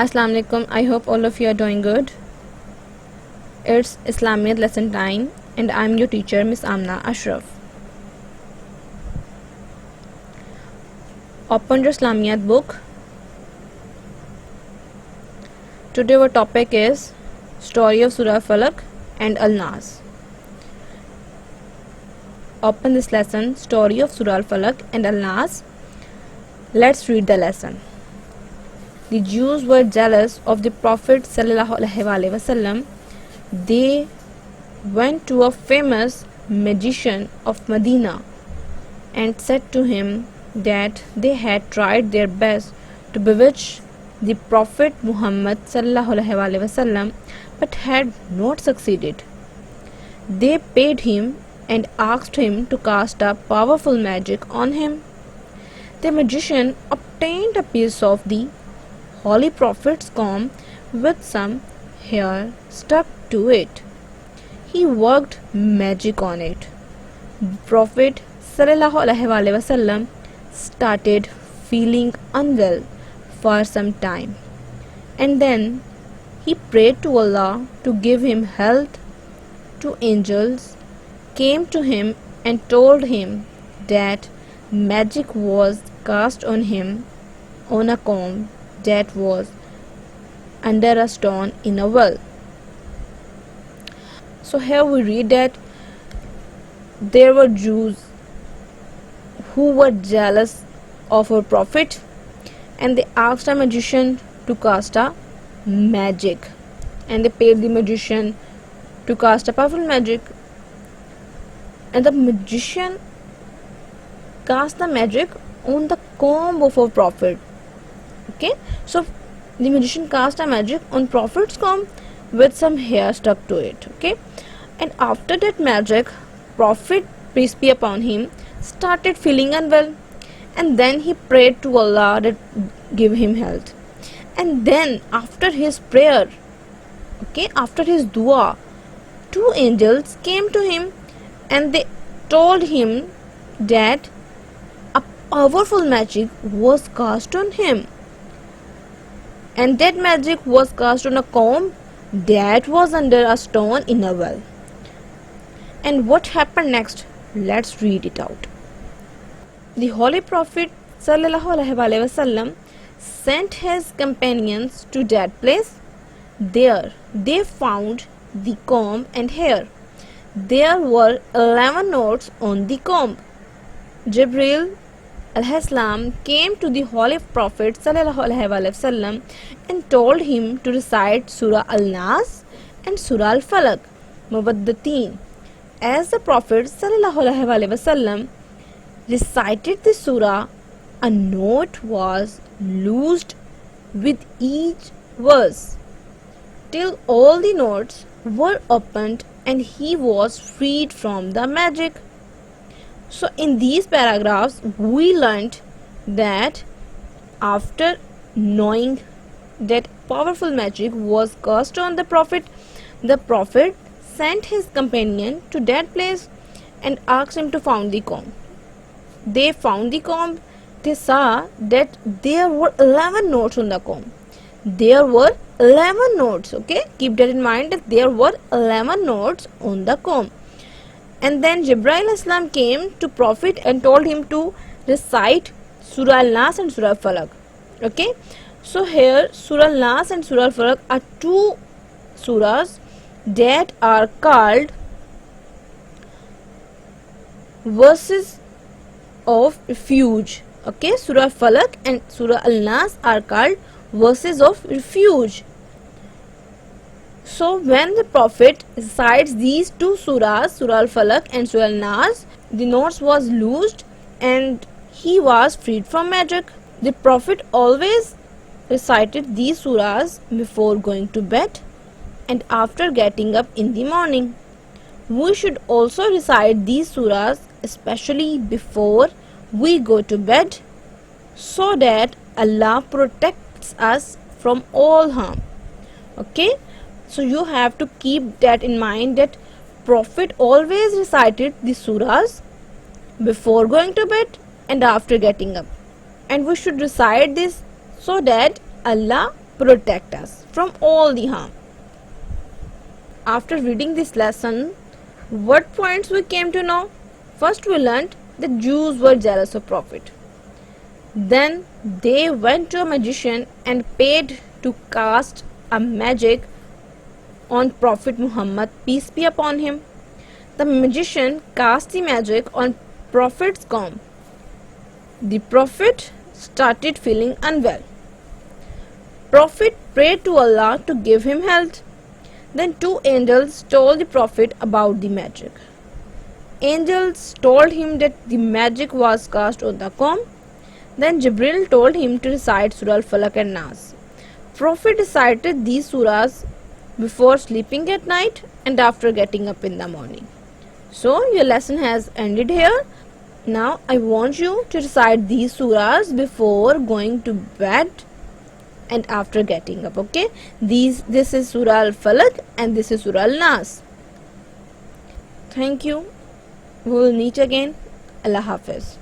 Assalamu alaikum. I hope all of you are doing good. It's Islamiyat lesson time and I'm your teacher Miss Amna Ashraf. Open your Islamiyat book. Today our topic is Story of Surah Falaq and Al-Nas. Open this lesson, Story of Surah Al-Falaq and Al-Nas. Let's read the lesson. The Jews were jealous of the Prophet ﷺ. They went to a famous magician of Medina and said to him that they had tried their best to bewitch the Prophet Muhammad ﷺ, but had not succeeded. They paid him and asked him to cast a powerful magic on him. The magician obtained a piece of the Holy Prophet's comb with some hair stuck to it. He worked magic on it. Prophet ﷺ started feeling unwell for some time, and then he prayed to Allah to give him health. Two angels came to him and told him that magic was cast on him on a comb that was under a stone in a well. So here we read that there were Jews who were jealous of our Prophet, and they asked a magician to cast a magic, and they paid the magician to cast a powerful magic, and the magician cast the magic on the comb of our Prophet. Okay, so the magician cast a magic on Prophet's comb with some hair stuck to it. Okay, and after that magic, Prophet, peace be upon him, started feeling unwell, and then he prayed to Allah that give him health. And then after his prayer, after his dua, two angels came to him and they told him that a powerful magic was cast on him, and that magic was cast on a comb that was under a stone in a well. And what happened next? Let's read it out. The Holy Prophet ﷺ sent his companions to that place. There they found the comb and hair. There were 11 knots on the comb. Jibril Al-Islam came to the Holy Prophet ﷺ and told him to recite Surah Al-Nas and Surah Al-Falaq Muwaddateen. As the Prophet ﷺ recited the surah, a knot was loosed with each verse till all the knots were opened and he was freed from the magic. So in these paragraphs we learnt that after knowing that powerful magic was cast on the Prophet sent his companion to that place and asked him to find the comb. They found the comb. They saw that there were 11 knots on the comb. There were 11 knots. Okay, keep that in mind that there were 11 knots on the comb. And then Jibril Islam came to Prophet and told him to recite Surah Al-Nas and Surah Al-Falaq. Okay, so here Surah Al-Nas and Surah Al-Falaq are two surahs that are called verses of refuge. Okay, Surah Al-Falaq and Surah Al-Nas are called verses of refuge. So when the Prophet recites these two surahs, Surah Al-Falaq and Surah Al-Nas, the knots was loosed and he was freed from magic. The Prophet always recited these surahs before going to bed and after getting up in the morning. We should also recite these surahs especially before we go to bed, so that Allah protects us from all harm. Okay, so you have to keep that in mind that Prophet always recited the surahs before going to bed and after getting up, and we should recite this so that Allah protect us from all the harm. After reading this lesson, what points we came to know? First, we learned that Jews were jealous of Prophet. Then they went to a magician and paid to cast a magic on Prophet Muhammad, peace be upon him. The magician cast the magic on Prophet's comb. The Prophet started feeling unwell. Prophet prayed to Allah to give him health. Then two angels told the Prophet about the magic. Angels told him that the magic was cast on the comb. Then Jibril told him to recite Surah Al-Falaq and Nas. Prophet recited these surahs before sleeping at night and after getting up in the morning. So your lesson has ended here. Now I want you to recite these surahs before going to bed and after getting up. Okay, this is Surah Al-Falaq and this is Surah Al-Nas. Thank you. We will meet again. Allah Hafiz.